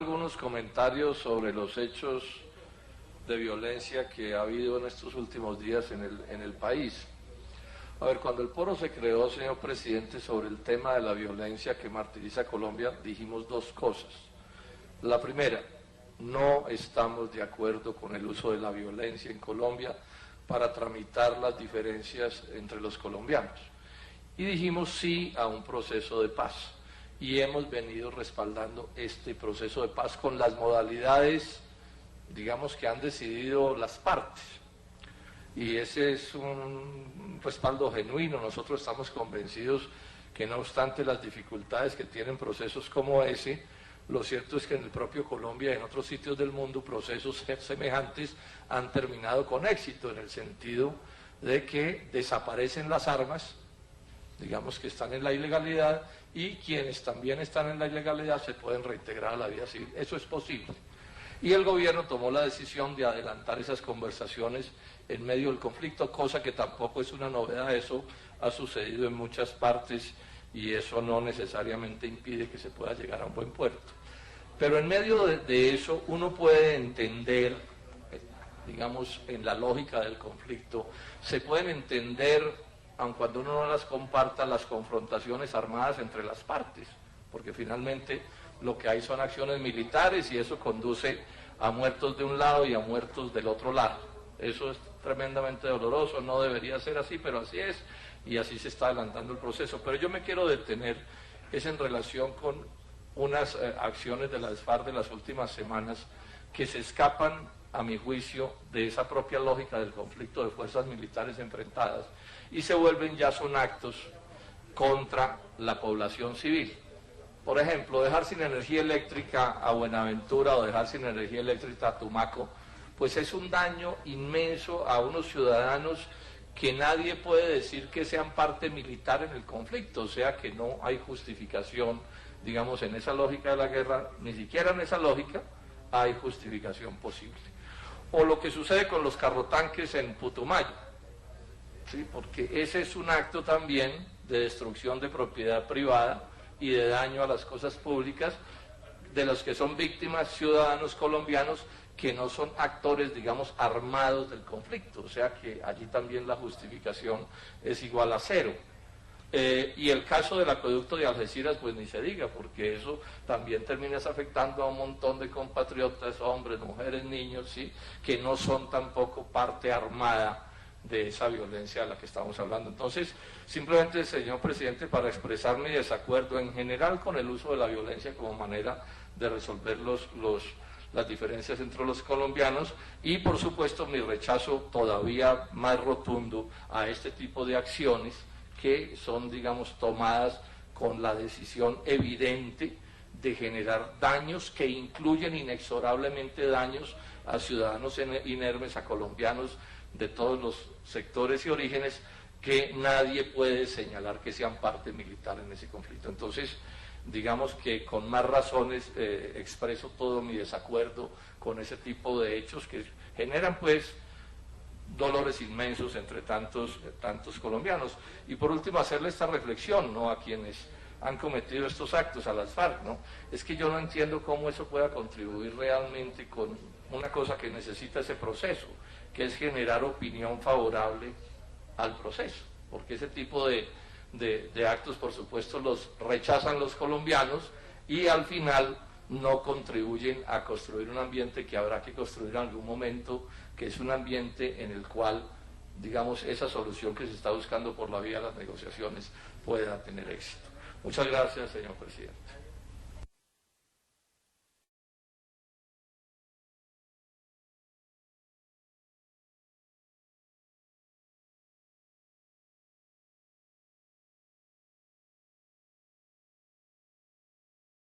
Algunos comentarios sobre los hechos de violencia que ha habido en estos últimos días en el país. A ver, cuando el foro se creó, señor presidente, sobre el tema de la violencia que martiriza a Colombia, dijimos dos cosas. La primera, no estamos de acuerdo con el uso de la violencia en Colombia para tramitar las diferencias entre los colombianos. Y dijimos sí a un proceso de paz. Y hemos venido respaldando este proceso de paz con las modalidades, digamos, que han decidido las partes. Y ese es un respaldo genuino. Nosotros estamos convencidos que no obstante las dificultades que tienen procesos como ese, lo cierto es que en el propio Colombia y en otros sitios del mundo procesos semejantes han terminado con éxito, en el sentido de que desaparecen las armas, digamos, que están en la ilegalidad, y quienes también están en la ilegalidad se pueden reintegrar a la vida civil. Eso es posible. Y el gobierno tomó la decisión de adelantar esas conversaciones en medio del conflicto, cosa que tampoco es una novedad. Eso ha sucedido en muchas partes y eso no necesariamente impide que se pueda llegar a un buen puerto. Pero en medio de eso uno puede entender, digamos, en la lógica del conflicto, se pueden entender, aun cuando uno no las comparta, las confrontaciones armadas entre las partes, porque finalmente lo que hay son acciones militares y eso conduce a muertos de un lado y a muertos del otro lado. Eso es tremendamente doloroso, no debería ser así, pero así es, y así se está adelantando el proceso. Pero yo me quiero detener, es en relación con unas acciones de las FARC de las últimas semanas que se escapan, a mi juicio, de esa propia lógica del conflicto de fuerzas militares enfrentadas y se vuelven ya son actos contra la población civil. Por ejemplo, dejar sin energía eléctrica a Buenaventura o dejar sin energía eléctrica a Tumaco, pues es un daño inmenso a unos ciudadanos que nadie puede decir que sean parte militar en el conflicto, o sea que no hay justificación, digamos, en esa lógica de la guerra, ni siquiera en esa lógica hay justificación posible. O lo que sucede con los carrotanques en Putumayo, ¿sí? Porque ese es un acto también de destrucción de propiedad privada y de daño a las cosas públicas, de los que son víctimas ciudadanos colombianos que no son actores, digamos, armados del conflicto, o sea que allí también la justificación es igual a cero. Y el caso del acueducto de Algeciras, pues ni se diga, porque eso también termina afectando a un montón de compatriotas, hombres, mujeres, niños, ¿sí?, que no son tampoco parte armada de esa violencia de la que estamos hablando. Entonces, simplemente, señor presidente, para expresar mi desacuerdo en general con el uso de la violencia como manera de resolver las diferencias entre los colombianos, y por supuesto mi rechazo todavía más rotundo a este tipo de acciones que son, digamos, tomadas con la decisión evidente de generar daños que incluyen inexorablemente daños a ciudadanos inermes, a colombianos de todos los sectores y orígenes, que nadie puede señalar que sean parte militar en ese conflicto. Entonces, digamos que con más razones expreso todo mi desacuerdo con ese tipo de hechos que generan, pues, dolores inmensos entre tantos colombianos. Y por último, hacerle esta reflexión, ¿no?, a quienes han cometido estos actos, a las FARC, ¿no? Es que yo no entiendo cómo eso pueda contribuir realmente con una cosa que necesita ese proceso, que es generar opinión favorable al proceso, porque ese tipo de actos, por supuesto, los rechazan los colombianos y al final no contribuyen a construir un ambiente que habrá que construir en algún momento, que es un ambiente en el cual, digamos, esa solución que se está buscando por la vía de las negociaciones pueda tener éxito. Muchas gracias, señor presidente.